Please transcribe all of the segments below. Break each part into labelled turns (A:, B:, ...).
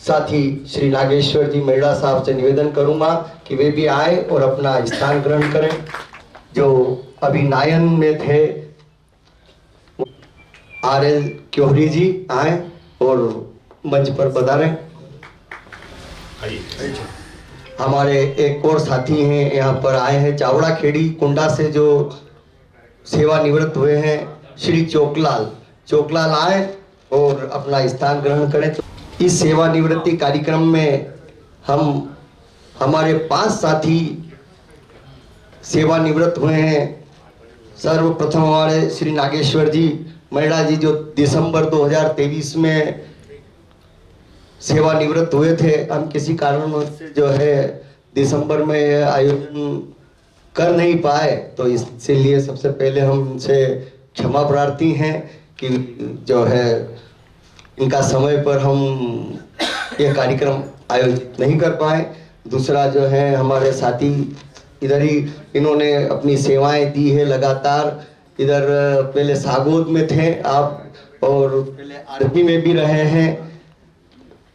A: साथी श्री नागेश्वर जी मेड़ा साहब से निवेदन करूंगा कि वे भी आए और अपना स्थान ग्रहण करें। जो अभी नायन में थे RL क्योहरी जी आए और मंच पर पधारें। हमारे एक और साथी हैं यहाँ पर आए हैं, चावड़ा खेड़ी कुंडा से जो सेवानिवृत्त हुए हैं, श्री चोकलाल आए और अपना स्थान ग्रहण करें। तो इस सेवानिवृत्ति कार्यक्रम में हमारे 5 साथी सेवानिवृत्त हुए हैं। सर्वप्रथम हमारे श्री नागेश्वर जी मेड़ा जी जो दिसंबर 2023 में सेवानिवृत्त हुए थे। हम किसी कारणवश से जो है दिसंबर में आयोजन कर नहीं पाए, तो इसलिए सबसे पहले हम उनसे क्षमा प्रार्थी हैं कि जो है इनका समय पर हम ये कार्यक्रम आयोजित नहीं कर पाए। दूसरा जो है हमारे साथी इधर ही इन्होंने अपनी सेवाएं दी है लगातार। इधर पहले सागोद में थे आप और पहले आरपी में भी रहे हैं,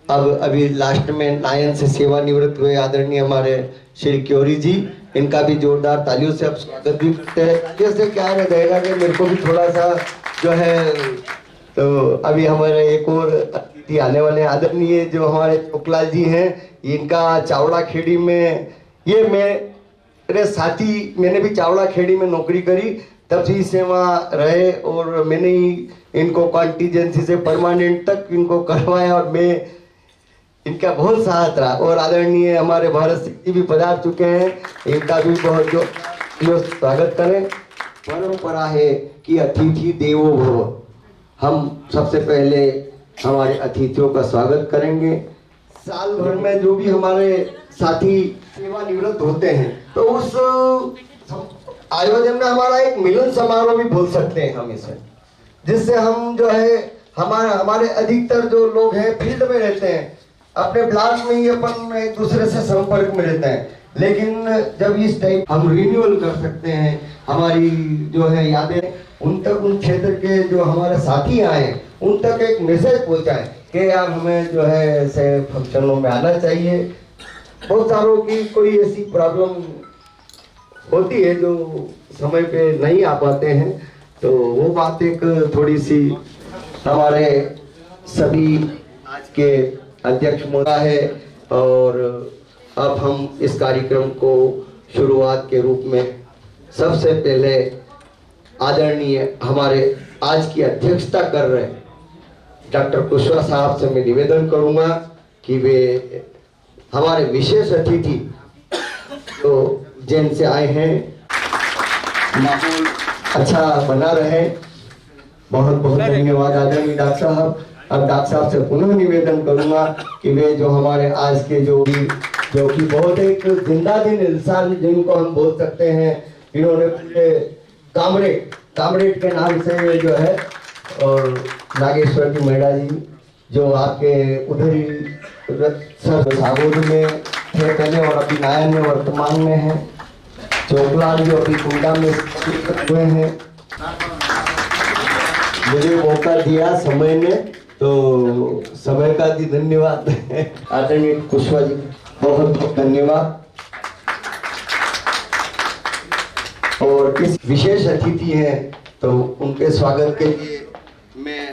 A: अब अभी लास्ट में नायन से सेवानिवृत्त हुए आदरणीय हमारे श्री क्योरी जी। इनका भी जोरदार तालियों से आप स्वागत भी करते हैं। तालियों से क्या रहेगा कि मेरे को भी थोड़ा सा जो है, तो अभी हमारे एक और अतिथि आने वाले आदरणीय जो हमारे चोकलाल जी हैं, इनका चावड़ा खेड़ी में, ये मेरे साथी, मैंने भी चावड़ा खेड़ी में नौकरी करी, तब से सेवा रहे और मैंने ही इनको कॉन्टीजेंसी से परमानेंट तक इनको करवाया और मैं इनका बहुत साथ रहा। और आदरणीय हमारे भारत सिंह जी भी पधार चुके हैं, इनका भी बहुत जो स्वागत करें। परंपरा है कि अतिथि देवो भव। हम सबसे पहले हमारे अतिथियों का स्वागत करेंगे। साल भर में जो भी हमारे साथी सेवानिवृत्त होते हैं, तो उस आयोजन में हमारा एक मिलन समारोह भी बोल सकते हैं हम इसे, जिससे हम जो है हमारे अधिकतर जो लोग हैं फील्ड में रहते हैं, अपने ब्लॉक में ही अपन एक दूसरे से संपर्क में रहते हैं, लेकिन जब इस टाइप हम रिन्यूअल कर सकते हैं, हमारी जो है यादें उन तक, उन क्षेत्र के जो हमारे साथी आए उन तक एक मैसेज पहुंचाएं कि यार हमें जो है ऐसे फंक्शनों में आना चाहिए। बहुत सारों की कोई ऐसी प्रॉब्लम होती है जो समय पे नहीं आ पाते हैं, तो वो बात एक थोड़ी सी हमारे सभी आज के अध्यक्ष महोदय है। और अब हम इस कार्यक्रम को शुरुआत के रूप में सबसे पहले आदरणीय हमारे आज की अध्यक्षता कर रहे डॉक्टर कुशवाहा साहब से मैं निवेदन करूंगा कि वे हमारे विशेष अतिथि जो जैन से आए हैं, माहौल अच्छा बना रहे। बहुत बहुत धन्यवाद आदरणीय डॉक्टर साहब। अब डॉक्टर साहब से पुनः निवेदन करूंगा कि वे जो हमारे आज के जो कि बहुत एक जिंदा दिल इंसान जिनको हम बोल सकते हैं, इन्होंने पूरे कामरेड के नाम से जो है, और नागेश्वर जी मेड़ा जी जो आपके उधर ही सागोद में थे पहले और अभी नायन में वर्तमान में है, चोकलाल जो अभी कुंडा में हुए हैं, मुझे मौका दिया समय ने, तो समय का भी धन्यवाद आदरणीय कुशवाहा जी, बहुत बहुत धन्यवाद। और इस विशेष अतिथि हैं तो उनके स्वागत के लिए मैं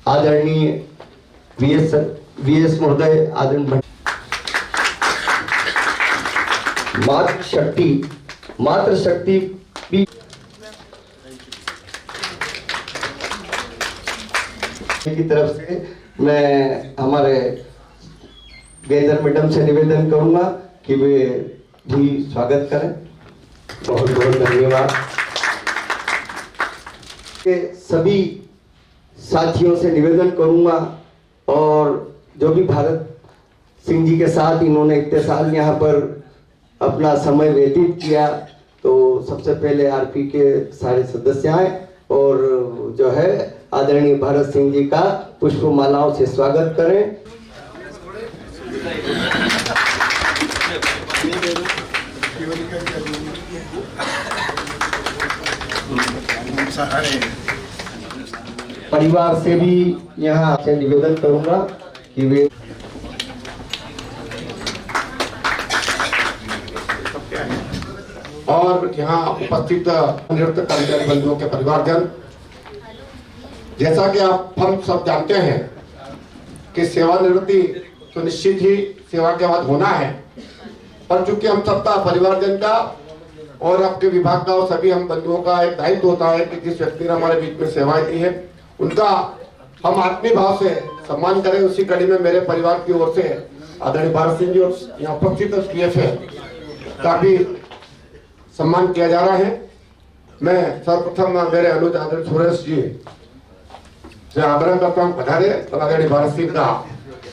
A: आदरणीय वीएस महोदय, आदरणीय मातृशक्ति की तरफ से मैं हमारे गेंदर मैडम से निवेदन करूंगा कि वे भी स्वागत करें। बहुत बहुत धन्यवाद। के सभी साथियों से निवेदन करूंगा, और जो भी भारत सिंह जी के साथ इन्होंने इतने साल यहाँ पर अपना समय व्यतीत किया, तो सबसे पहले आरपी के सारे सदस्य आए और जो है आदरणीय भारत सिंह जी का पुष्पमालाओं से स्वागत करें। परिवार से भी यहाँ से निवेदन करूंगा कि वे
B: और यहाँ उपस्थित निवृत्त कर्मचारी बंधुओं के परिवारजन, जैसा कि आप हम सब जानते हैं कि सेवानिवृत्ति तो निश्चित ही सेवा के बाद होना है, पर चूंकि हम सबका परिवारजन का और आपके विभाग का और सभी हम बंधुओं का एक दायित्व होता है कि जिस व्यक्ति ने हमारे बीच में सेवाएं दी है उनका हम आत्मीय भाव से सम्मान करें। उसी कड़ी में मेरे परिवार की ओर से आदरणीय भारत सिंह जी और यहाँ उपस्थित पीएफए का भी सम्मान किया जा रहा है। मैं सर्वप्रथम मेरे अनुज आदरणीय सुरेश जी से आग्रह करता हूँ पधारे आदरणीय भारत सिंह का,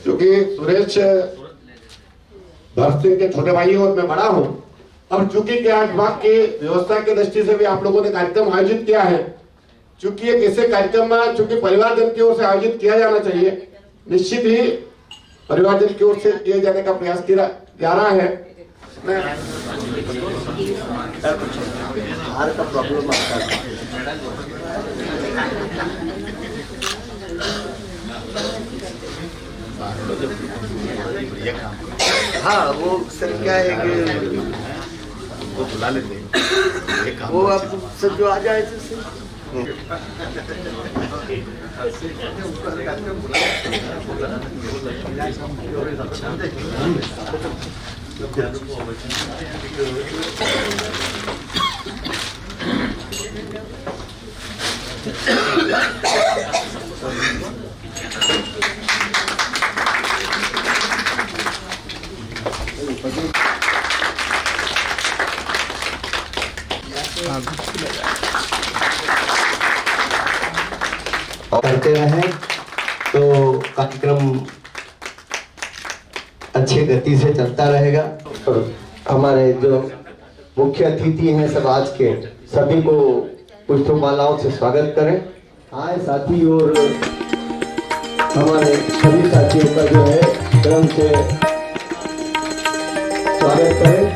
B: क्योंकि सुरेश भरत सिंह के छोटे भाई और मैं बड़ा हूं। अब चूंकि क्या विभाग की व्यवस्था की दृष्टि से भी आप लोगों ने कार्यक्रम आयोजित किया है, चूंकि एक ऐसे कार्यक्रम में चूंकि परिवारजन की ओर से आयोजित किया जाना चाहिए, निश्चित ही परिवारजन की ओर से किए जाने का प्रयास किया जा रहा है।
A: हाँ वो सर क्या है कि
C: वो बुला लेते हैं,
A: वो आप सब जो आ जाए थे करते रहे तो कार्यक्रम अच्छी गति से चलता रहेगा। और हमारे जो मुख्य अतिथि हैं सब आज के, सभी को पुष्पमालाओं से स्वागत करें। आए साथी और हमारे सभी साथियों का जो है क्रम से स्वागत करें।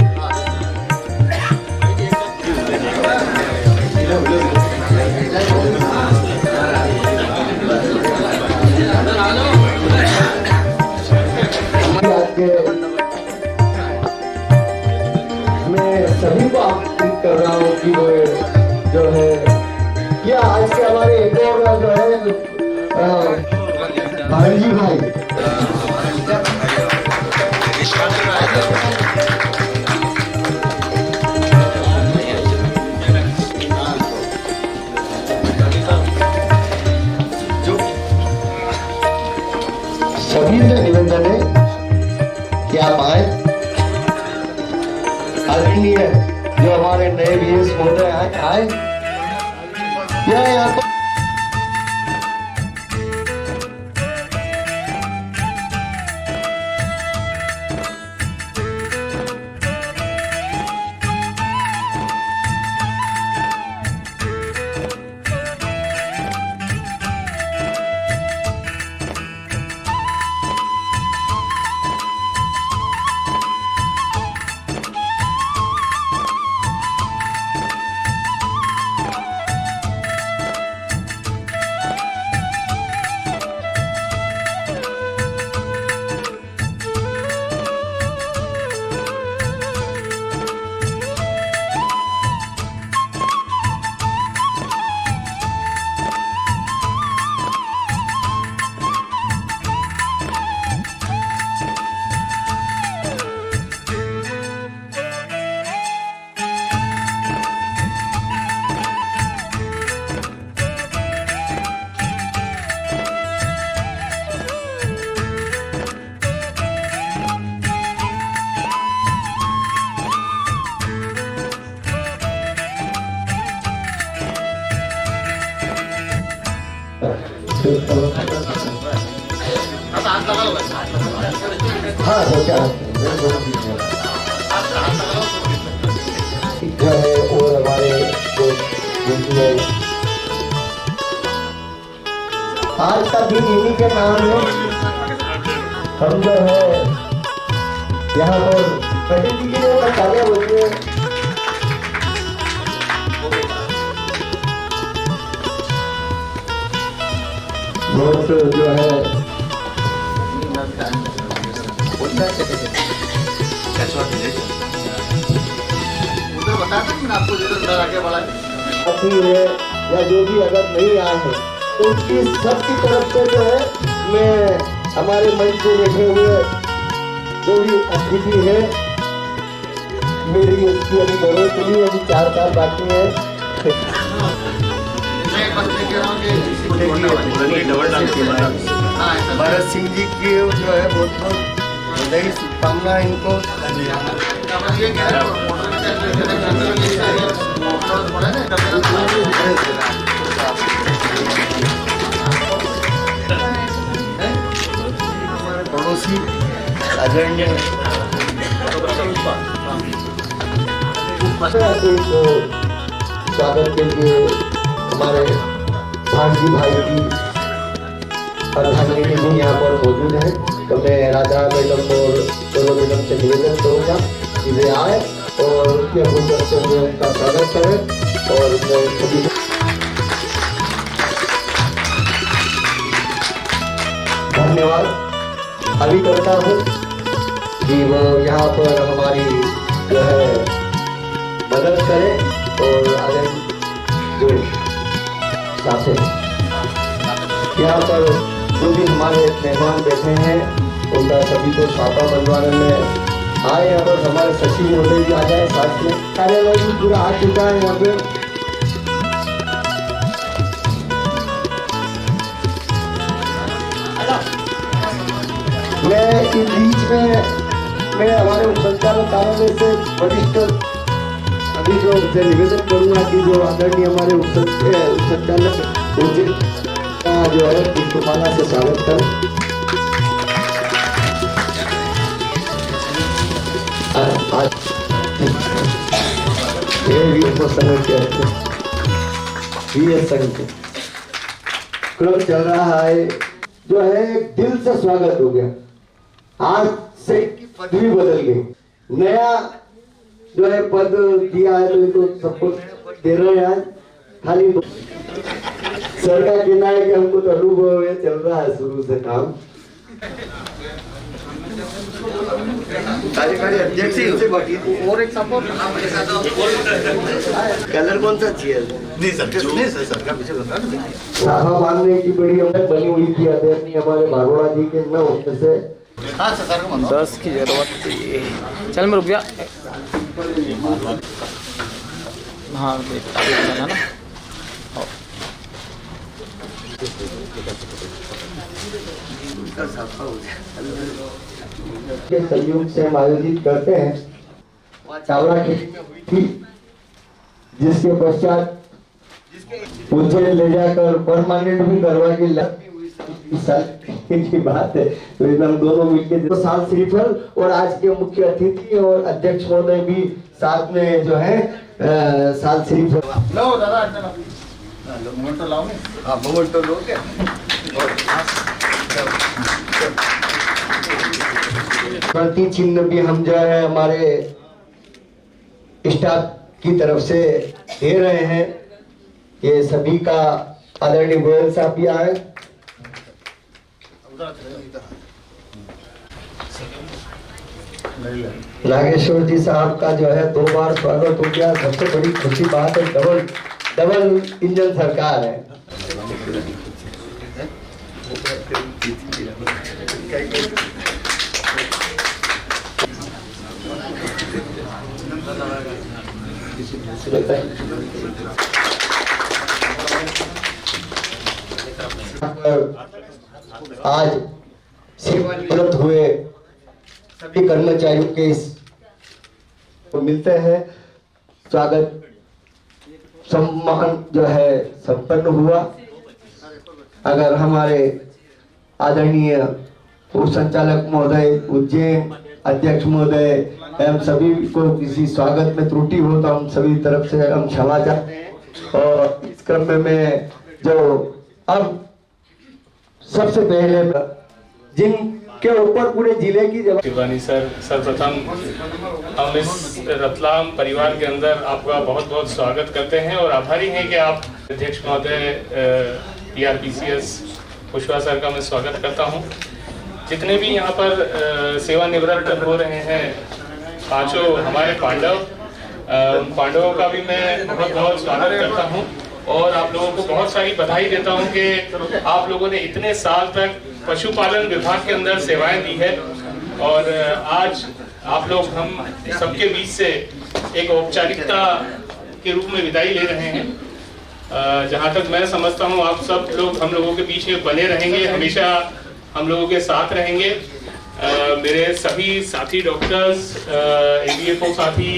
A: मैं सभी को आमंत्रित कर रहा हूँ कि वो जो है क्या आज के हमारे एक और जो है भाई भाई सभी से निवेदन है कि आप आए। आदरणीय जो हमारे नए वीएस महोदय आए यहाँ पर हाँ तो क्या है और हमारे आज का दिन इन्हीं के नाम है। हम जो है यहाँ पर तालियां बोलते हैं। बहुत जो है
C: बताया था कि मैं आपको जिधर उधर आगे बढ़ा
A: साथी है या जो भी अगर नहीं आए हैं तो उनकी सबकी तरफ से जो है मैं हमारे मंच पे बैठे हुए जो भी अतिथि है मेरी उसकी अभी जरूरत नहीं, अभी 4 साल बाकी है।
C: मैं बस ये कह रहा हूँ कि
A: भरत सिंह जी की जो है बहुत बहुत बधाई शुभकामना इनको।
C: ये कह रहे हैं
A: पड़ोसी आदरणीय स्वागत के लिए हमारे भांजी भाई की प्रधानमंत्री जी यहाँ पर मौजूद हैं, तो मैं राधा मैडम और दोनों मैडम से निवेदन करूँगा कि वे आए और उनके अभिनंदन से उनका स्वागत करें। और मैं सभी धन्यवाद अभी करता हूँ कि वो यहाँ पर हमारी जो है मदद करें और आगे जो साथे यहाँ पर जो भी हमारे मेहमान बैठे हैं उनका सभी को छापा बनवाने में आए हैं। और हमारे सचिव महोदय भी आ जाए साथ में, कार्यालय भी पूरा आ चुका है यहाँ पे। मैं इस बीच में मैं हमारे उप संचालक कार्यालय से वरिष्ठ अभी जो से निवेदन करूंगा कि जो आदरणीय हमारे उप संचालक का जो है पुष्पमाला से स्वागत करें। ये संघ के क्लब चल रहा है जो है दिल से स्वागत हो गया। आज से पद भी बदल गई, नया जो है पद दिया है तो इनको सबको दे रहे हैं। खाली सर का कहना है कि हमको तो अनुभव है, चल रहा है शुरू से काम।
C: कार्यकारी अध्यक्ष और एक सपोर्ट
A: कलर कौन सा चाहिए?
C: नहीं सर सर का पीछे बता ना।
A: साहा मानने की बड़ी अमत बनी हुई थी आदरणीय हमारे भारोड़ा जी के न होने से।
C: हाँ सर को मानो
D: 10 की जरूरत थी। चल मैं रुक गया। हाँ देखना ना
A: के सहयोग से हम आयोजित करते हैं चावड़ा खेती में हुई थी, जिसके पश्चात उज्जैन ले जाकर परमानेंट भी करवा के साल की बात है। तो एकदम दोनों मिलकर तो साल श्रीफल और आज के मुख्य अतिथि और अध्यक्ष महोदय भी साथ में जो है साल श्रीफल
C: लो दादा मोमेंट तो लाओ। हाँ मोमेंट तो लो क्या
A: प्रति चिन्ह भी हम जो है हमारे स्टाफ की तरफ से दे रहे हैं। ये सभी का आदरणीय गोयल साहब भी आए। नागेश्वर जी साहब का जो है 2 बार स्वागत हो गया। सबसे बड़ी खुशी बात है, डबल इंजन सरकार है। आज सेवानिवृत्त हुए सभी कर्मचारियों के इस मिलते हैं। स्वागत सम्मान जो है संपन्न हुआ। अगर हमारे आदरणीय उप संचालक महोदय, उज्जैन अध्यक्ष महोदय एवं सभी को किसी स्वागत में त्रुटि हो तो हम सभी तरफ से हम क्षमा चाहते हैं। और इस क्रम में मैं जो अब सबसे पहले जिनके ऊपर पूरे जिले की
E: शिवानी सर, सर्वप्रथम हम इस रतलाम परिवार के अंदर आपका बहुत बहुत स्वागत करते हैं और आभारी हैं कि आप अध्यक्ष महोदय PRPCS कुशवाहा सर का मैं स्वागत करता हूं। जितने भी यहाँ पर सेवानिवृत्त हो रहे हैं, 5 हमारे पांडव उन पांडवों का भी मैं बहुत बहुत स्वागत करता हूँ और आप लोगों को बहुत सारी बधाई देता हूँ कि आप लोगों ने इतने साल तक पशुपालन विभाग के अंदर सेवाएं दी है और आज आप लोग हम सबके बीच से एक औपचारिकता के रूप में विदाई ले रहे हैं। जहाँ तक मैं समझता हूँ आप सब लोग हम लोगों के बीच में बने रहेंगे, हमेशा हम लोगों के साथ रहेंगे। मेरे सभी साथी डॉक्टर्स, ABFO साथी,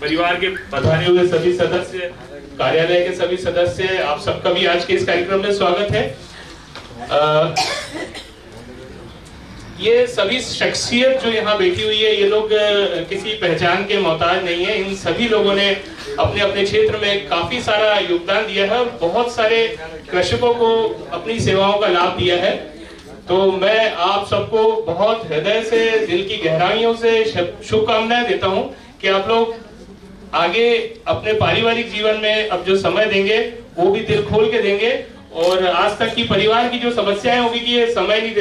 E: परिवार के पधारे हुए सभी सदस्य, कार्यालय के सभी सदस्य, आप सबका भी आज के इस कार्यक्रम में स्वागत है। ये सभी शख्सियत जो यहाँ बैठी हुई है, ये लोग किसी पहचान के मोहताज नहीं है। इन सभी लोगों ने अपने अपने क्षेत्र में काफी सारा योगदान दिया है और बहुत सारे कृषकों को अपनी सेवाओं का लाभ दिया है। तो मैं आप सबको बहुत हृदय से, दिल की गहराइयों से शुभकामनाएं देता हूं कि आप लोग आगे अपने पारिवारिक जीवन में अब जो समय देंगे वो भी दिल खोल के देंगे। और आज तक की परिवार की जो समस्याएं होगी कि ये समय नहीं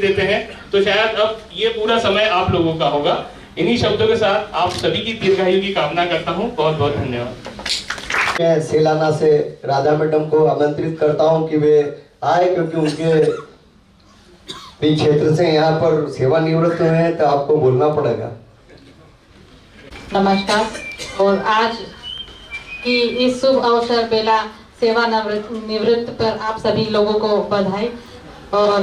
E: देते हैं, तो शायद अब ये पूरा समय आप लोगों का होगा। इन्हीं शब्दों के साथ आप सभी की दीर्घायु की कामना करता हूँ। बहुत बहुत धन्यवाद।
A: मैं सेलाना से राधा मैडम को आमंत्रित करता हूँ कि वे आए, क्योंकि उनके भी क्षेत्र से यहाँ पर सेवानिवृत्त हुए हैं, तो आपको बोलना पड़ेगा।
F: नमस्कार। और आज की इस शुभ अवसर बेला सेवा निवृत्त पर आप सभी लोगों को बधाई। और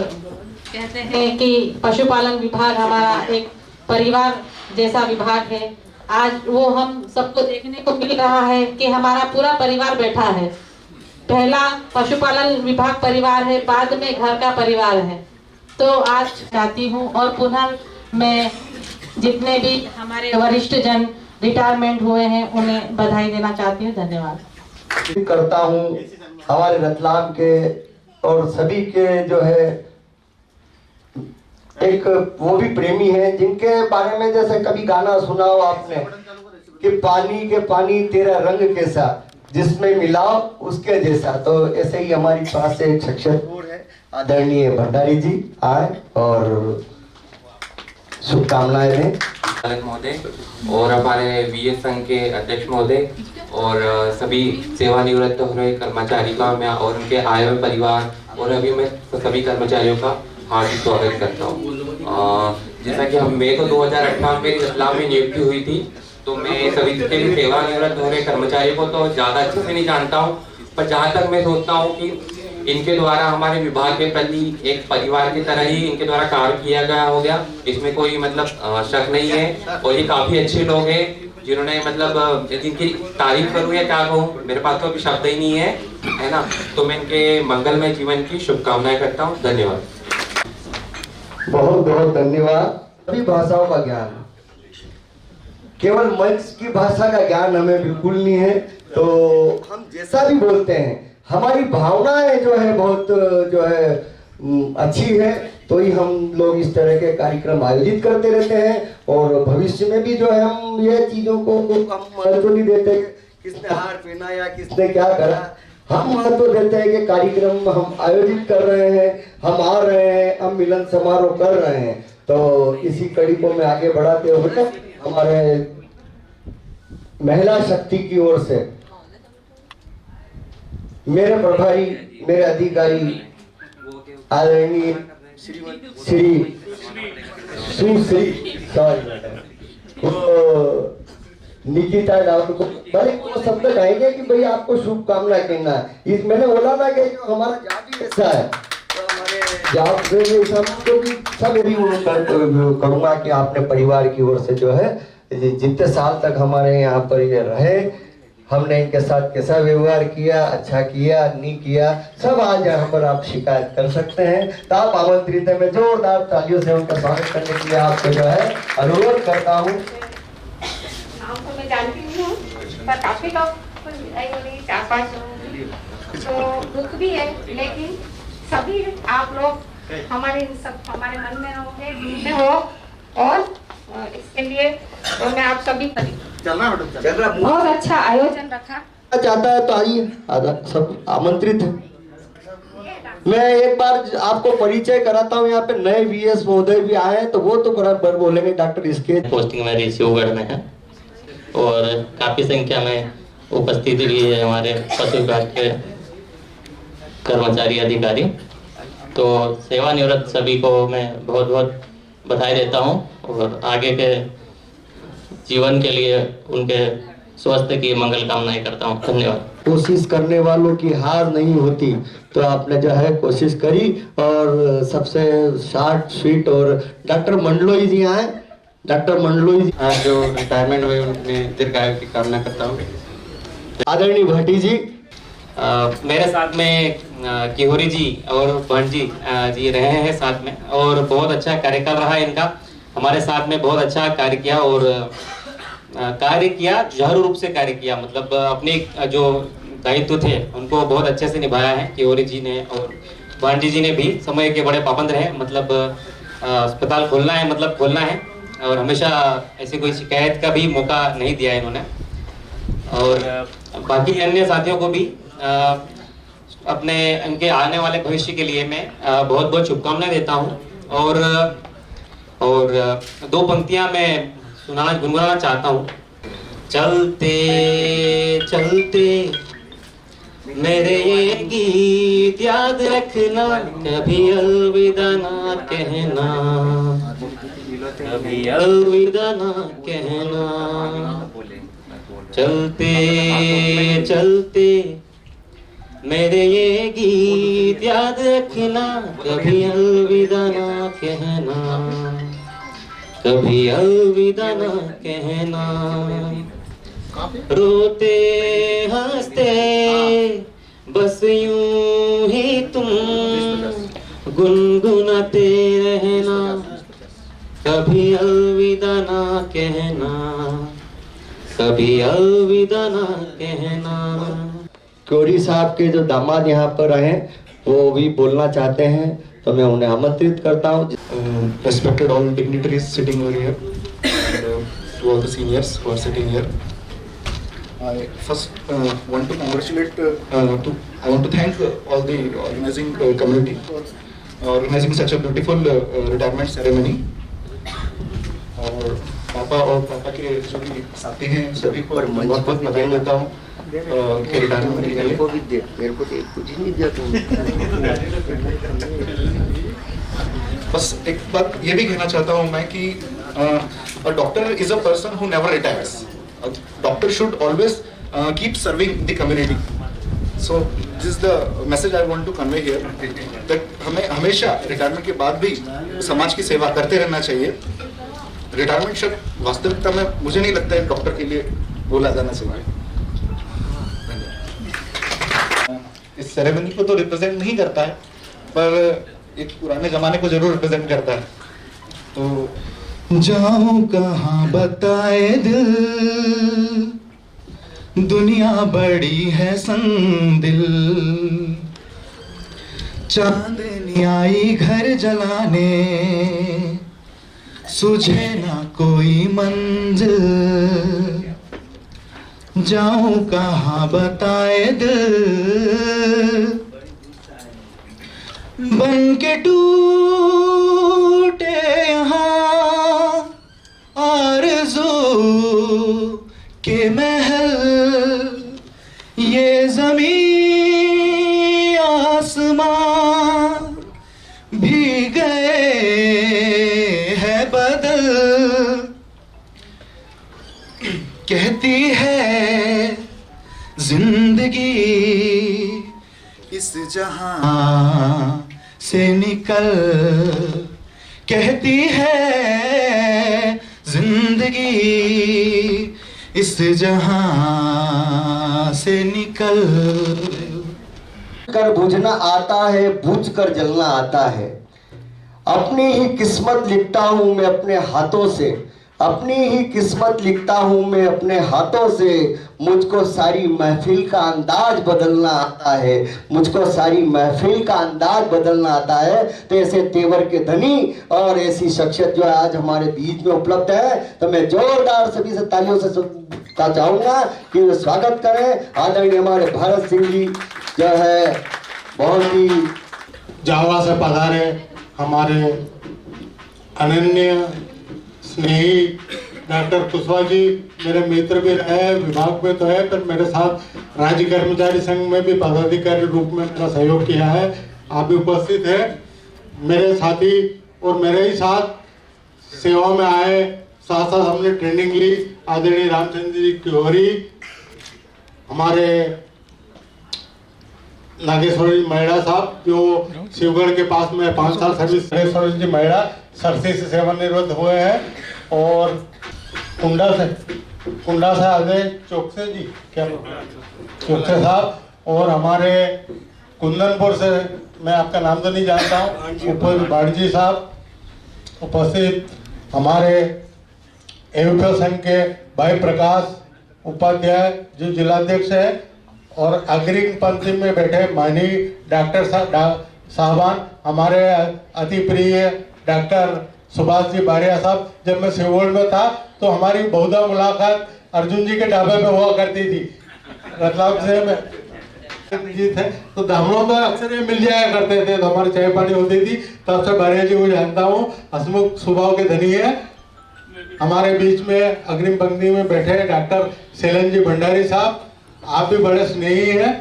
F: कहते हैं कि पशुपालन विभाग हमारा एक परिवार जैसा विभाग है। आज वो हम सबको देखने को मिल रहा है कि हमारा पूरा परिवार बैठा है। पहला पशुपालन विभाग परिवार है, बाद में घर का परिवार है। तो आज चाहती हूँ और पुनः मैं जितने भी हमारे वरिष्ठ जन रिटायरमेंट हुए हैं उन्हें बधाई देना चाहती हूँ। धन्यवाद
A: करता हूँ हमारे रतलाम के और सभी के जो है एक वो भी प्रेमी हैं, जिनके बारे में जैसे कभी गाना सुना हो आपने कि पानी के पानी तेरा रंग कैसा, जिसमें मिलाओ उसके जैसा। तो ऐसे ही हमारी पास से एक शख्सियत और है, आदरणीय भंडारी जी आए और शुभकामनाएं दें।
G: महोदय और हमारे VS संघ के अध्यक्ष महोदय और सभी सेवानिवृत्त हो रहे कर्मचारी का मैं और उनके आए हुए परिवार और अभी मैं सभी कर्मचारियों का हार्दिक स्वागत करता हूँ। जैसा कि मेरे को 2018 में रतलाम में नियुक्ति हुई थी, तो मैं सभी के भी सेवानिवृत्त हो रहे कर्मचारियों को तो ज़्यादा अच्छे से नहीं जानता हूँ, पर जहाँ तक मैं सोचता हूँ कि इनके द्वारा हमारे विभाग के प्रति एक परिवार की तरह ही इनके द्वारा कार्य किया गया हो गया, इसमें कोई मतलब शक नहीं है। और ये काफी अच्छे लोग हैं जिन्होंने मतलब जिनकी तारीफ करूँ या क्या कहूँ, मेरे पास तो अभी शब्द ही नहीं है ना। तो मैं इनके मंगलमय जीवन की शुभकामनाएं करता हूँ। धन्यवाद।
A: बहुत बहुत धन्यवाद। सभी भाषाओं का ज्ञान, केवल मंच की भाषा का ज्ञान हमें बिल्कुल नहीं है। तो हम जैसा भी बोलते हैं, हमारी भावनाएं जो है बहुत जो है अच्छी है, तो ही हम लोग इस तरह के कार्यक्रम आयोजित करते रहते हैं। और भविष्य में भी जो है हम ये चीजों को हम महत्व नहीं देते किसने हार पहना या किसने क्या करा। हम महत्व देते हैं कि कार्यक्रम हम आयोजित कर रहे हैं, हम आ रहे हैं, हम मिलन समारोह कर रहे हैं। तो इसी कड़ी को मैं आगे बढ़ाते हुए हमारे महिला शक्ति की ओर से मेरे प्रभारी, मेरे अधिकारी आदरणीय श्री निकिता डाउन को बड़े वो शब्द कहेंगे कि भाई आपको शुभकामना कहना है। इस मैंने बोला ना कि जो हमारा जाप ही ऐसा है, तो हमारे जाप से सबको भी सब भी करूंगा कि आपने परिवार की ओर से जो है जितने साल तक हमारे यहाँ पर ये रहे, हमने इनके साथ कैसा व्यवहार किया, अच्छा किया नहीं किया, सब आज यहाँ पर आप शिकायत कर सकते हैं। तो आप आमंत्रित है। मैं जोरदार तालियों से उनका स्वागत करने के लिए आपको जो है अनुरोध करता हूँ।
H: आपको मैं जानती नहीं हूँ, पर काफी लोग 4-5 तो दुख भी है, लेकिन सभी आप लोग हमारे मन में रहोगे, दिल में हो। और इसके लिए तो मैं आप सभी बहुत अच्छा आयोजन रखा
A: चाहता है तो आइए, सब आमंत्रित है। मैं एक बार आपको परिचय कराता हूँ। यहाँ पे नए VS महोदय भी आए हैं, तो वो तो बराबर बोलेंगे। डॉक्टर इसके
G: पोस्टिंग में रिसीव करने हैं
I: और काफ़ी संख्या में उपस्थिति भी है हमारे पशु विभाग के कर्मचारी अधिकारी। तो सेवानिवृत्त सभी को मैं बहुत बहुत बधाई देता हूं और आगे के जीवन के लिए उनके स्वास्थ्य की मंगल कामनाएं करता हूं। धन्यवाद।
A: कोशिश करने वालों की हार नहीं होती, तो आपने जो है कोशिश करी और सबसे शार्ट स्वीट। और डॉक्टर मंडलोई जी आए। डॉक्टर मंडलोई जी
J: आज जो रिटायरमेंट हुए उनमें दीर्घायु की कामना करता हूँ।
A: आदरणीय भट्टी जी
G: मेरे साथ में किहोरी जी और भंड जी रहे हैं साथ में, और बहुत अच्छा कार्यकाल रहा इनका। हमारे साथ में बहुत अच्छा कार्य किया और जहर रूप से कार्य किया, मतलब अपने जो दायित्व थे उनको बहुत अच्छे से निभाया है किहोरी जी ने, और भांडी जी ने भी समय के बड़े पाबंद रहे, मतलब अस्पताल खोलना है मतलब खोलना है, और हमेशा ऐसी कोई शिकायत का भी मौका नहीं दिया इन्होंने। और बाकी अन्य साथियों को भी अपने इनके आने वाले भविष्य के लिए मैं बहुत बहुत शुभकामनाएं देता हूं। और दो पंक्तियां मैं गुनगुनाना चाहता हूं। चलते चलते मेरे ये गीत याद रखना, कभी अलविदा ना कहना, कभी अलविदा ना कहना। चलते चलते मेरे ये गीत याद रखना, कभी अलविदा ना कहना, कभी अलविदा ना कहना। रोते हंसते बस यूं ही तुम गुनगुनाते रहना, कभी अलविदा ना कहना, कभी अलविदा ना कहना।
A: कोरी साहब के जो दामाद यहाँ पर हैं वो भी बोलना चाहते हैं, तो मैं उन्हें आमंत्रित करता हूँ।
K: Respected all dignitaries sitting over here, and to all the seniors who are sitting here. I first want to congratulate. I want to thank all the organizing community for organizing such a beautiful retirement ceremony. और पापा के जो भी साथी हैं सभी को बहुत बहुत बधाई देता हूँ के रिटायरमेंट के लिए।
A: मेरे को कुछ नहीं दिया तुमने।
K: बस एक बात ये भी कहना चाहता हूँ मैं कि doctor is a person who never retires. Doctor should always keep serving the community. So this is the message I want to convey here, that हमें हमेशा रिटायरमेंट के बाद भी समाज की सेवा करते रहना चाहिए। रिटायरमेंट शब्द वास्तविकता में मुझे नहीं लगता है डॉक्टर के लिए बोला जाना चाहिए। इस सेरेमनी को तो रिप्रेजेंट नहीं करता है, पर एक पुराने जमाने को जरूर रिप्रेजेंट करता है। तो जाऊं कहाँ बताए दिल, दुनिया बड़ी है संदिल, चांदनी आई घर जलाने, सुझे ना कोई मंजिल। जाऊं कहाँ बताए दिल, बन के टूटे यहाँ आरज़ू के महल, ये ज़मीं आसमां भी गए है बदल। कहती है जिंदगी इस जहां से निकल, कहती है जिंदगी इस जहां से निकल।
A: कर बुझना आता है, बुझ कर जलना आता है। अपनी ही किस्मत लिखता हूं मैं अपने हाथों से, अपनी ही किस्मत लिखता हूं मैं अपने हाथों से। मुझको सारी महफिल का अंदाज बदलना आता है, मुझको सारी महफिल का अंदाज बदलना आता है। तो ऐसे तेवर के धनी और ऐसी शख्सियत जो आज हमारे बीच में उपलब्ध है, तो मैं जोरदार सभी से तालियों से चाहूंगा कि वे स्वागत करें। आदरणीय हमारे भारत सिंह जी जो है बहुत ही
B: जावा से पधारे हमारे अनन्य स्नेही
L: डॉक्टर कुशवाहा जी मेरे मित्र भी रहे, विभाग में तो है, पर मेरे साथ राज्य कर्मचारी संघ में भी पदाधिकारी रूप में मेरा सहयोग किया है। आप भी उपस्थित हैं। मेरे साथी और मेरे ही साथ सेवा में आए, साथ साथ हमने ट्रेनिंग ली। आदरणीय रामचंद्र जी तिवारी, हमारे नागेश्वर जी महिड़ा साहब जो शिवगढ़ के पास में 5 साल सर्विस, नागेश्वर जी महिड़ा सरसी से सेवानिवृत्त हुए हैं, और कुंडा से अजय चौकसे जी, क्या चौकसे साहब, और हमारे कुंदनपुर से मैं आपका नाम तो नहीं जानता हूँ, ऊपर बाड़जी साहब उपस्थित, हमारे एवं संघ के भाई प्रकाश उपाध्याय जो जिलाध्यक्ष है, और अग्रिम पंक्ति में बैठे माननीय डॉक्टर साहबान, हमारे अति प्रिय डॉक्टर सुभाष जी बारिया साहब। जब मैं सिवोल में था तो हमारी बहुधा मुलाकात अर्जुन जी के ढाबे में हुआ करती थी, रतलाम से मैं जी थे तो हम में अक्सर ये मिल जाया करते थे, तो हमारी चाय पानी होती थी। तब से बारिया जी को जानता हूँ, हसमुख स्वभाव के धनी है। हमारे बीच में अग्रिम पंक्ति में बैठे डॉक्टर सेलन जी भंडारी साहब, आप भी बड़े स्नेही हैं।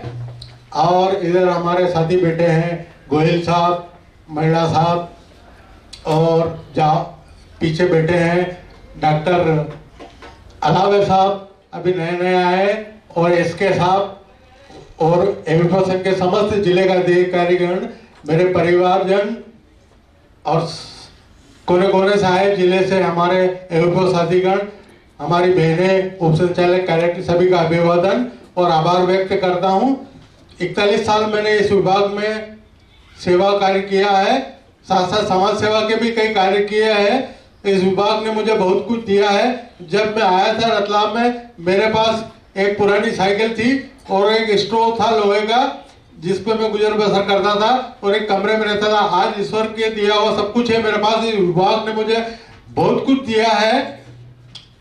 L: और इधर हमारे साथी बैठे हैं गोहिल साहब, महिला साहब, और जहाँ पीछे बैठे हैं डॉक्टर अलावे साहब अभी नए नए आए, और एसके साहब, और एवं संघ के समस्त जिले का अधिकारीगण, मेरे परिवारजन, और कोने कोने से आए जिले से हमारे एवं साथीगण, हमारी बहनें, उप संचालक कार्य, सभी का अभिवादन और आभार व्यक्त करता हूं। 41 साल मैंने इस विभाग में सेवा कार्य किया है, साथ साथ समाज सेवा के भी कई कार्य किए हैं। इस विभाग ने मुझे बहुत कुछ दिया है। जब मैं आया था रतलाम में, मेरे पास एक पुरानी साइकिल थी और एक स्टोव था लोहे का, जिस पे मैं गुजर बसर करता था, और एक कमरे में रहता था। आज ईश्वर के दिया हुआ सब कुछ है मेरे पास। इस विभाग ने मुझे बहुत कुछ दिया है।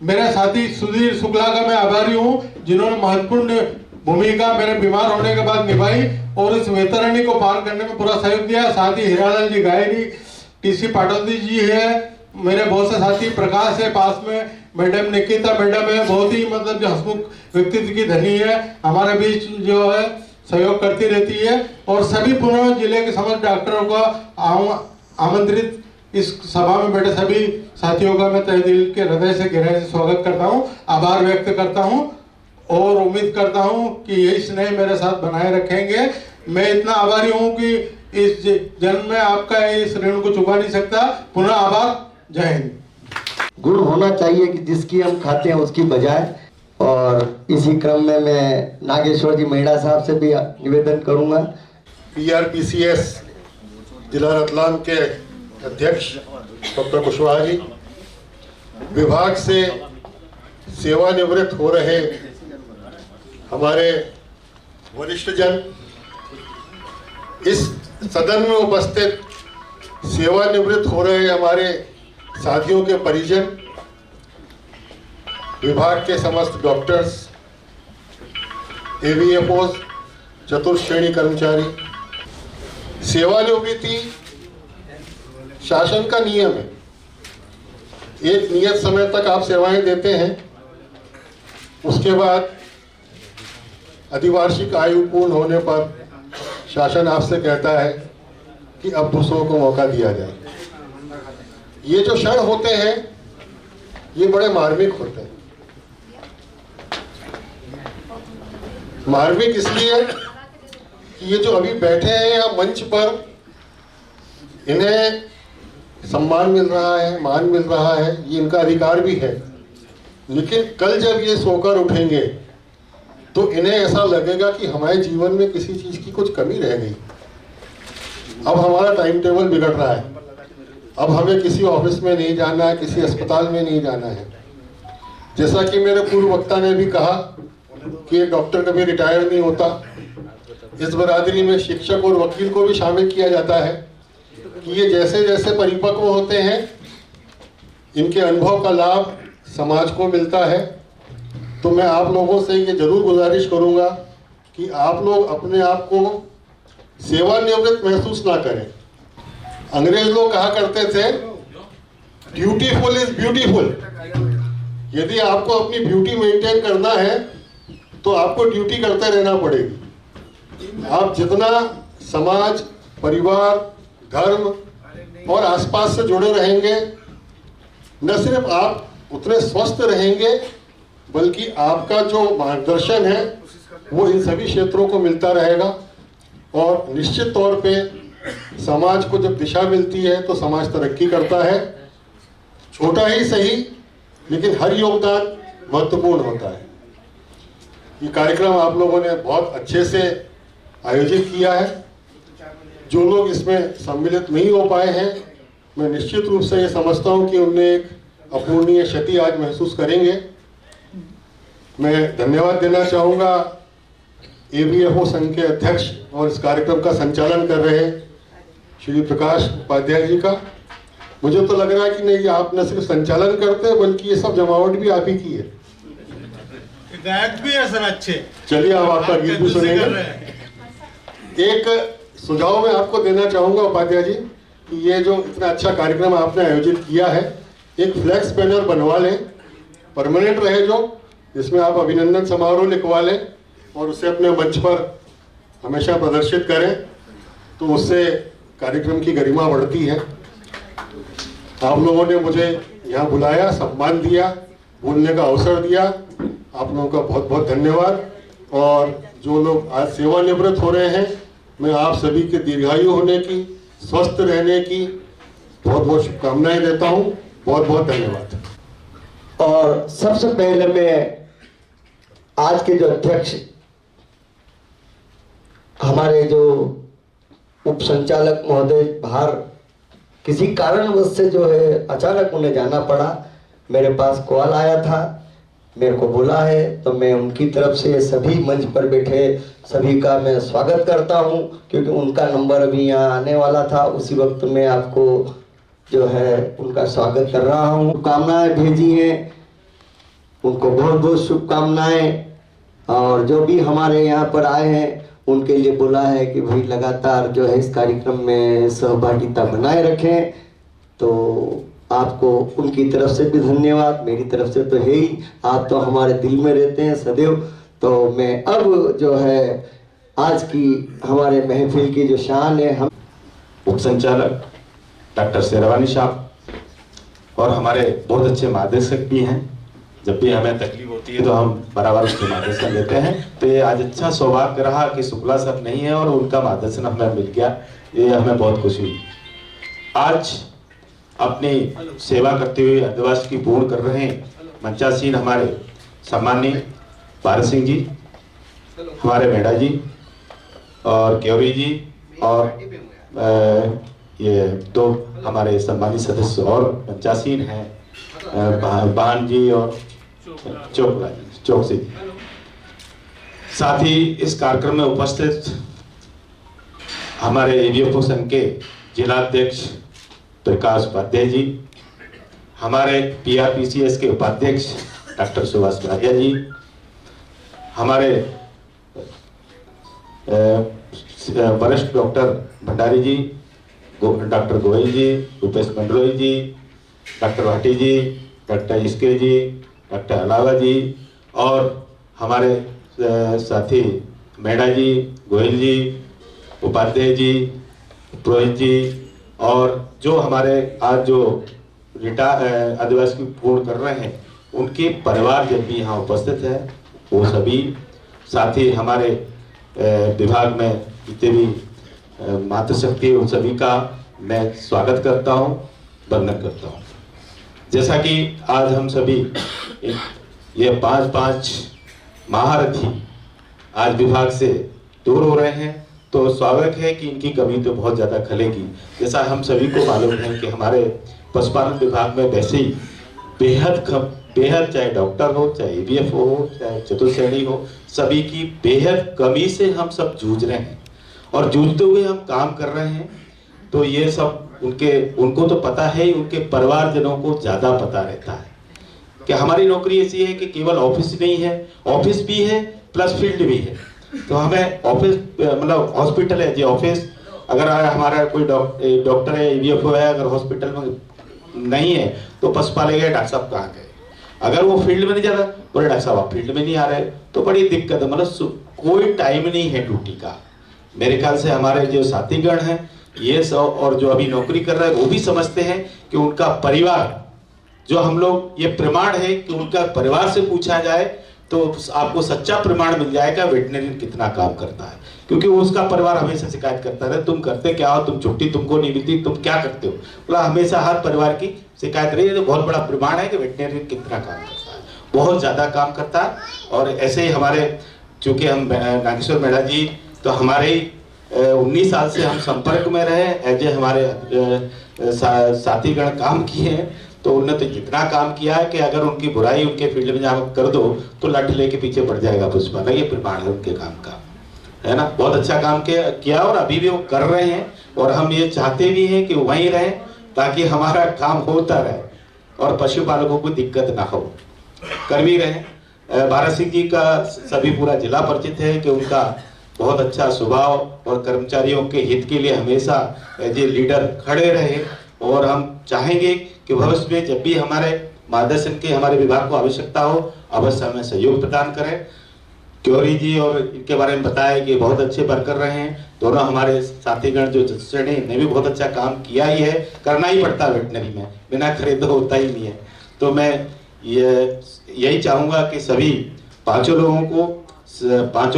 L: मेरे साथी सुधीर शुक्ला का मैं आभारी हूँ, जिन्होंने महत्वपूर्ण भूमिका मेरे बीमार होने के बाद निभाई और इस वैतरणी को पार करने में पूरा सहयोग दिया। साथ ही हीरालाल जी गायरी, टीसी पाटोदी जी है, मेरे बहुत से साथी, प्रकाश है पास में, मैडम निकिता मैडम है, बहुत ही मतलब जो हसमुख व्यक्तित्व की धनी है, हमारे बीच जो है सहयोग करती रहती है। और सभी पुनः जिले के समस्त डॉक्टरों को आमंत्रित इस सभा में बैठे सभी साथियों का मैं तहे दिल के हृदय से गहराई से स्वागत करता हूं, आभार व्यक्त करता हूं, और उम्मीद करता हूं कि यही स्नेह मेरे साथ बनाए रखेंगे। मैं इतना आभारी हूं कि इस जन्म में आपका इस ऋण को चुका नहीं सकता। पुनः आभार। जय हिंद।
A: गुण होना चाहिए कि जिसकी हम खाते हैं उसकी बजाय। और इसी क्रम में मैं नागेश्वर जी महिड़ा साहब से भी निवेदन करूंगा।
B: PRPCS जिला रतलाम के अध्यक्ष डॉक्टर कुशवाहा जी, विभाग से सेवानिवृत्त हो रहे हमारे वरिष्ठ जन, इस सदन में उपस्थित सेवानिवृत्त हो रहे हमारे साथियों के परिजन, विभाग के समस्त डॉक्टर्स, AVFOs, चतुर्थ श्रेणी कर्मचारी, सेवानिवृत्ति शासन का नियम है। एक नियत समय तक आप सेवाएं देते हैं, उसके बाद अधिवार्षिक आयु पूर्ण होने पर शासन आपसे कहता है कि अब दूसरों को मौका दिया जाए। ये जो क्षण होते हैं ये बड़े मार्मिक होते हैं। मार्मिक इसलिए कि ये जो अभी बैठे हैं यहाँ मंच पर, इन्हें सम्मान मिल रहा है, मान मिल रहा है, ये इनका अधिकार भी है। लेकिन कल जब ये सोकर उठेंगे तो इन्हें ऐसा लगेगा कि हमारे जीवन में किसी चीज की कुछ कमी रह गई। अब हमारा टाइम टेबल बिगड़ रहा है, अब हमें किसी ऑफिस में नहीं जाना है, किसी अस्पताल में नहीं जाना है। जैसा कि मेरे पूर्व वक्ता ने भी कहा कि एक डॉक्टर कभी रिटायर नहीं होता। इस बरादरी में शिक्षक और वकील को भी शामिल किया जाता है कि ये जैसे जैसे परिपक्व होते हैं, इनके अनुभव का लाभ समाज को मिलता है। तो मैं आप लोगों से ये जरूर गुजारिश करूंगा कि आप लोग अपने आप को सेवानिवृत्त महसूस ना करें। अंग्रेज लोग कहा करते थे ड्यूटीफुल इज ब्यूटीफुल।
L: यदि आपको अपनी ब्यूटी मेंटेन करना है तो आपको ड्यूटी करते रहना पड़ेगी। आप जितना समाज, परिवार, धर्म और आसपास से जुड़े रहेंगे, न सिर्फ आप उतने स्वस्थ रहेंगे बल्कि आपका जो मार्गदर्शन है वो इन सभी क्षेत्रों को मिलता रहेगा। और निश्चित तौर पे समाज को जब दिशा मिलती है तो समाज तरक्की करता है। छोटा ही सही लेकिन हर योगदान महत्वपूर्ण होता है। ये कार्यक्रम आप लोगों ने बहुत अच्छे से आयोजित किया है। जो लोग इसमें सम्मिलित नहीं हो पाए हैं, मैं निश्चित रूप से ये समझता हूँ कि उन्हें एक अपूर्णीय क्षति आज महसूस करेंगे। मैं धन्यवाद देना चाहूँगा ABFO संघ के अध्यक्ष और इस कार्यक्रम का संचालन कर रहे श्री प्रकाश उपाध्याय जी का। मुझे तो लग रहा है कि नहीं, आप न सिर्फ संचालन करते हैं बल्कि ये सब जमावट भी आप ही की है।
C: गायक भी है सर अच्छे।
L: चलिए अब आपका गीत भी सुनेंगे। एक सुझाव मैं आपको देना चाहूंगा उपाध्याय जी कि ये जो इतना अच्छा कार्यक्रम आपने आयोजित किया है, एक फ्लैक्स बैनर बनवा लें, परमानेंट रहे जो, जिसमें आप अभिनंदन समारोह लिखवा लें और उसे अपने मंच पर हमेशा प्रदर्शित करें, तो उससे कार्यक्रम की गरिमा बढ़ती है। आप लोगों ने मुझे यहाँ बुलाया, सम्मान दिया, बोलने का अवसर दिया, आप लोगों का बहुत बहुत धन्यवाद। और जो लोग आज सेवानिवृत्त हो रहे हैं, मैं आप सभी के दीर्घायु होने की, स्वस्थ रहने की बहुत बहुत शुभकामनाएं देता हूँ। बहुत बहुत धन्यवाद।
A: और सबसे पहले मैं आज के जो अध्यक्ष, हमारे जो उप संचालक महोदय बाहर किसी कारणवश से जो है अचानक उन्हें जाना पड़ा, मेरे पास कॉल आया था, मेरे को बोला है, तो मैं उनकी तरफ से सभी मंच पर बैठे सभी का मैं स्वागत करता हूं, क्योंकि उनका नंबर अभी यहाँ आने वाला था। उसी वक्त मैं आपको जो है उनका स्वागत कर रहा हूं। शुभकामनाएं भेजी हैं, उनको बहुत बहुत शुभकामनाएं। और जो भी हमारे यहाँ पर आए हैं उनके लिए बोला है कि भाई लगातार जो है इस कार्यक्रम में सहभागिता बनाए रखें। तो आपको उनकी तरफ से भी धन्यवाद, मेरी तरफ से तो है ही, आप तो हमारे दिल में रहते हैं सदैव। तो मैं अब जो है आज की हमारे महफिल की जो शान है, हम
M: उप संचालक डॉक्टर शेरवानी साहब और हमारे बहुत अच्छे मार्गदर्शक भी हैं। जब भी हमें तकलीफ होती है तो हम बराबर उसके मार्गदर्शन लेते हैं। तो ये आज अच्छा सौभाग्य रहा कि शुक्ला सर नहीं है और उनका मार्गदर्शन हमें मिल गया, ये हमें बहुत खुशी हुई। आज अपनी सेवा करते हुए आदिवासी की पूर्ण कर रहे हैं मंचासीन हमारे सम्माननीय भारत सिंह जी, हमारे मेढ़ा जी और केवरी जी, और ये दो हमारे सम्मानित सदस्य और मंचासीन हैं, बहन जी और चौकसी जी। साथ ही इस कार्यक्रम में उपस्थित हमारे ABFO संघ के जिलाध्यक्ष प्रकाश उपाध्याय जी, हमारे PRPCS के उपाध्यक्ष डॉक्टर सुभाष भाटिया जी, हमारे वरिष्ठ डॉक्टर भंडारी जी, डॉक्टर गोयल जी, रूपेश मंडलोई जी, डॉक्टर भाटी जी, डॉक्टर इसके जी, डॉक्टर अलावा जी, और हमारे साथी मेढ़ा जी, गोयल जी, उपाध्याय जी, पुरोहित जी, और जो हमारे आज जो आदिवासी की पूर्ण कर रहे हैं उनके परिवार जब भी यहाँ उपस्थित है वो सभी, साथ ही हमारे विभाग में जितने भी मातृशक्ति है उन सभी का मैं स्वागत करता हूँ, वंदन करता हूँ। जैसा कि आज हम सभी ये 5 महारथी आज विभाग से दूर हो रहे हैं, तो स्वाभाविक है कि इनकी कमी तो बहुत ज़्यादा खलेगी। जैसा हम सभी को मालूम है कि हमारे पशुपालन विभाग में वैसे ही बेहद चाहे डॉक्टर हो, चाहे ABFO हो, चाहे चतुर्श्रेणी हो, सभी की बेहद कमी से हम सब जूझ रहे हैं और जूझते हुए हम काम कर रहे हैं। तो ये सब उनको तो पता है ही, उनके परिवारजनों को ज़्यादा पता रहता है कि हमारी नौकरी ऐसी है कि केवल ऑफिस नहीं है, ऑफिस भी है प्लस फील्ड भी है। तो हमें ऑफिस मतलब हॉस्पिटल है जी, ऑफिस अगर हमारा कोई डॉक्टर है, ABFO है, अगर हॉस्पिटल में नहीं है तो पशुपालक है, डॉक्टर साहब कहाँ गए। अगर वो फील्ड में नहीं जा रहा, बोले डॉक्टर साहब आप फील्ड में नहीं आ रहे, तो बड़ी दिक्कत है। मतलब कोई टाइम नहीं है ड्यूटी का। मेरे ख्याल से हमारे जो साथीगण हैं ये सब, और जो अभी नौकरी कर रहे हैं वो भी समझते हैं कि उनका परिवार, जो हम लोग, ये प्रमाण है कि उनका परिवार से पूछा जाए तो आपको सच्चा प्रमाण मिल जाएगा वेटनरियन कितना काम करता है। क्योंकि उसका परिवार हमेशा शिकायत करता रहे, तुम करते क्या हो, तुम छुट्टी तुमको नहीं मिलती, तुम क्या करते हो, बोला हमेशा हर परिवार की शिकायत रही है। तो बहुत बड़ा प्रमाण है कि वेटनरियन कितना काम करता है, बहुत ज्यादा काम करता है। और ऐसे ही हमारे, चूंकि हम नागेश्वर मेहरा जी तो हमारे 19 साल से हम संपर्क में रहे, एज ए हमारे साथीगण काम किए हैं, तो उन्होंने तो जितना काम किया है कि अगर उनकी बुराई उनके फील्ड में जहाँ कर दो तो लठ लेके पीछे पड़ जाएगा पुष्पा। ये प्रमाण है उनके काम का, है ना। बहुत अच्छा काम किया और अभी भी वो कर रहे हैं, और हम ये चाहते भी हैं कि वहीं रहें ताकि हमारा काम होता रहे और पशुपालकों को दिक्कत ना हो, कर भी रहे। भारत सिंह जी का सभी पूरा जिला परिचित है कि उनका बहुत अच्छा स्वभाव और कर्मचारियों के हित के लिए हमेशा एज ए लीडर खड़े रहे। और हम चाहेंगे कि भविष्य में जब भी हमारे मार्गदर्शन के हमारे विभाग को आवश्यकता हो अवश्य हमें सहयोग प्रदान करें। क्योरी जी और इनके बारे में बताया कि बहुत अच्छे वर्कर रहे हैं। दोनों हमारे साथीगण जो श्रेणी ने भी बहुत अच्छा काम किया ही है, करना ही पड़ता है वेटनरी में, बिना खरीदो होता ही नहीं है। तो मैं यही चाहूँगा कि सभी पांचों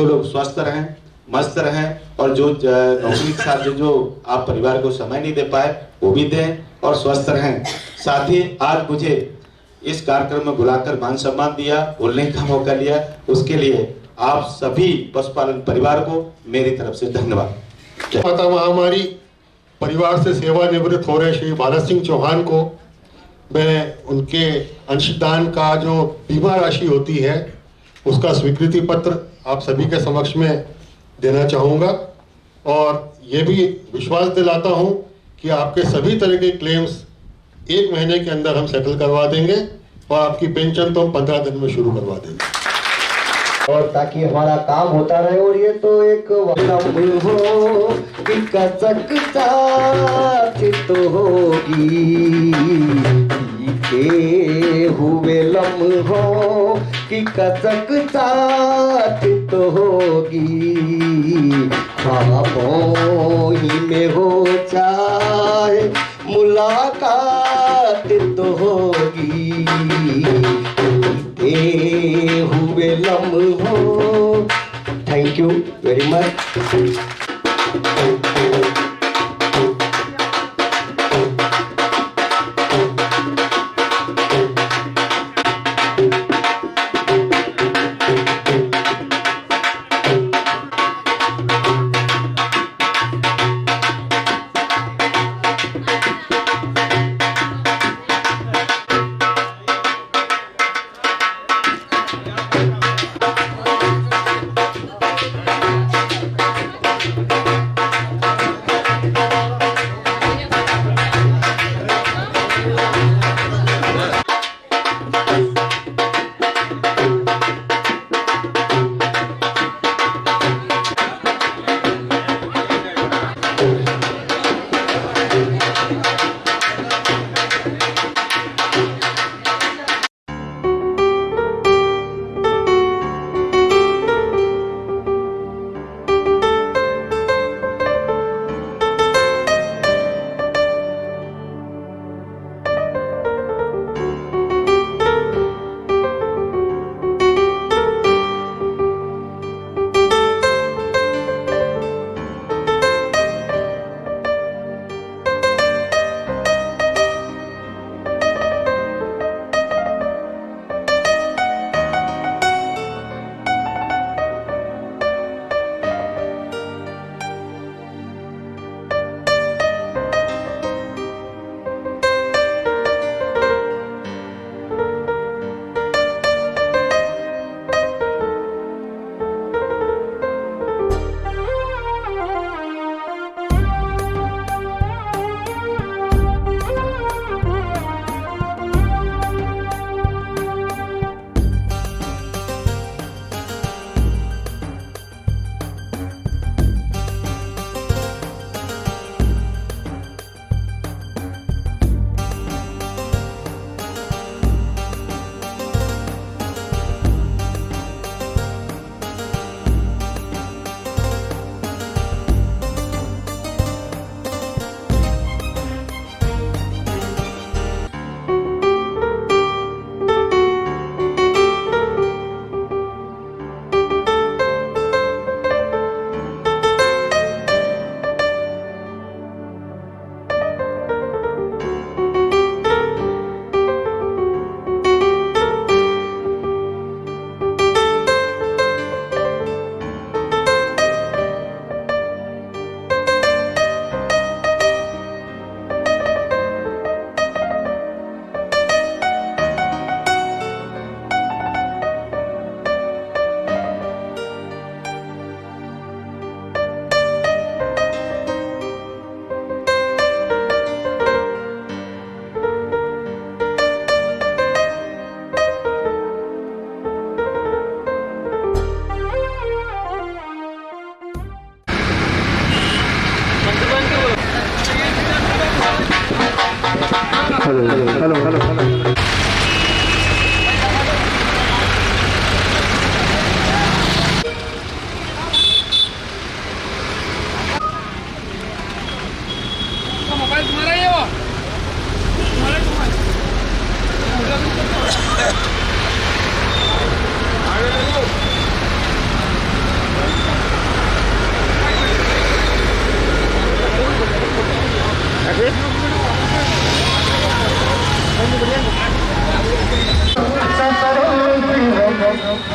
M: लोग स्वस्थ रहें, मस्त रहें, और जो नौकरी के साथ जो आप परिवार को समय नहीं दे पाए वो भी दें और स्वस्थ रहें। साथ ही आज मुझे इस कार्यक्रम में बुलाकर मान सम्मान दिया, बोलने का मौका लिया, उसके लिए आप सभी पशुपालन परिवार को मेरी तरफ से धन्यवाद।
B: माता महामारी परिवार से सेवानिवृत्त हो रहे श्री भारत सिंह चौहान को मैं उनके अंशदान का जो बीमा राशि होती है उसका स्वीकृति पत्र आप सभी के समक्ष में देना चाहूँगा, और ये भी विश्वास दिलाता हूँ कि आपके सभी तरह के क्लेम्स 1 महीने के अंदर हम सेटल करवा देंगे, और आपकी पेंशन तो हम 15 दिन में शुरू करवा देंगे,
A: और ताकि हमारा काम होता रहे। और ये तो एक लम हो कि कसकता चित होगी, के हुए लम हो कि कसकता चित होगी, ख्वाबों ही में हो चाहे मुलाकात तो होगी, हुए लम्हों। Thank you very much.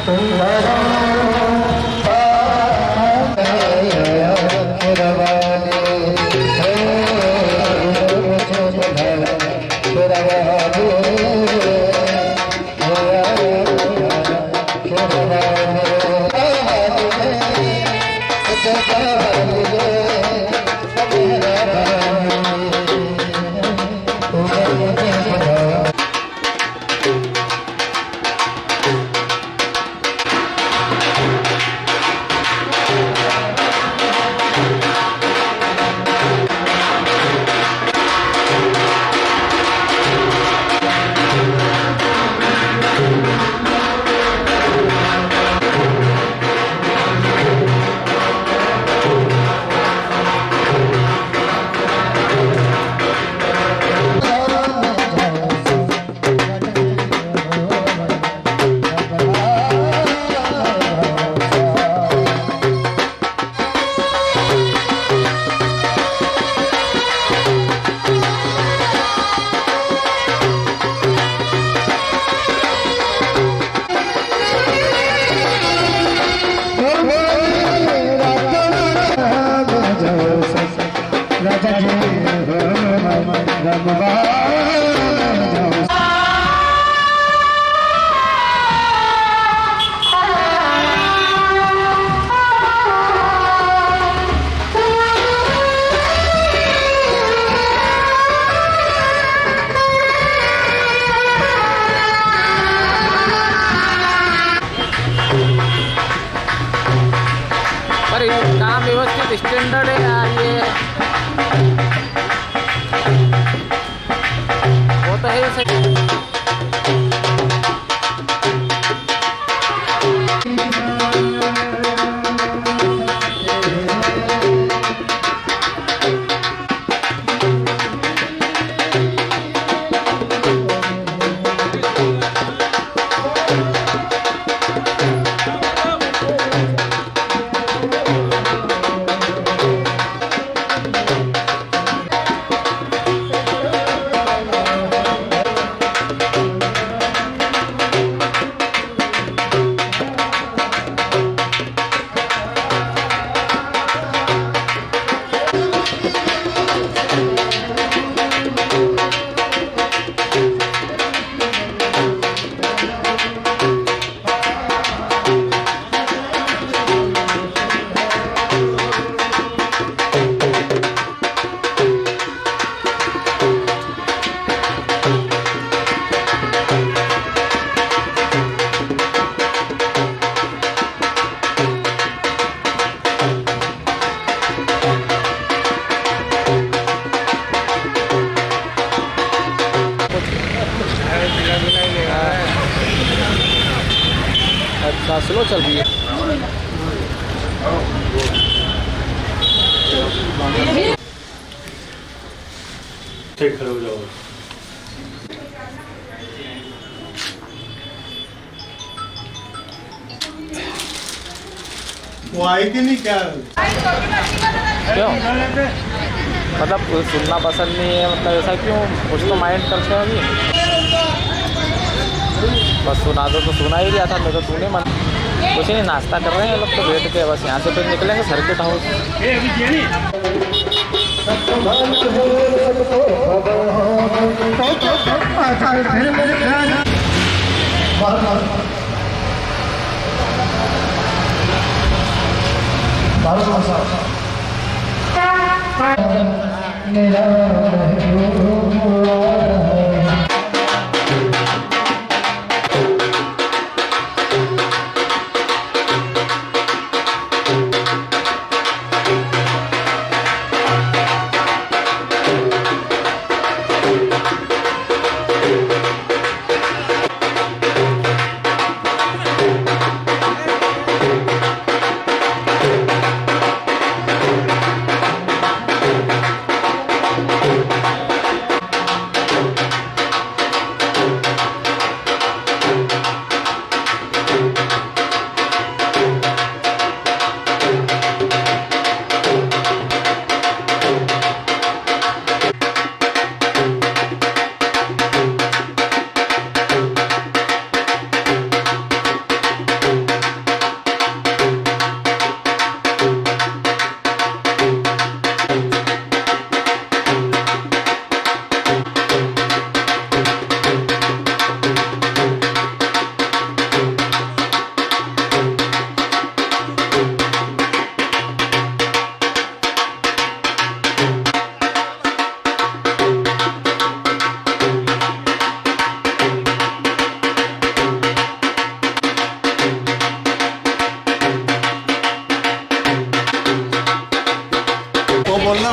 D: पर ये काम व्यवस्थित स्टैंडर्ड है यार, ये वो तो है सही। अच्छा स्लो चल रही है।
L: ठीक खड़े हो जाओ। वो आई कि नहीं क्या?
D: क्यों मतलब सुनना पसंद नहीं है, मतलब ऐसा क्यों? कुछ तो माइंड करते हैं अभी। बस सुना दो तो सुना ही दिया था मैं तो, तूने मन कुछ नहीं। नाश्ता कर रहे हैं लोग तो बैठ के, बस यहाँ से फिर निकलेंगे सर्किट हाउस।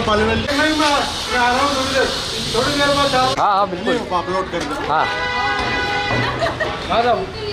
L: पार्लियामेंट नहीं, मैं आ रहा हूँ थोड़ी देर बाद।
D: हाँ हाँ बिल्कुल
L: अपलोड कर
D: हाँ आ जाओ।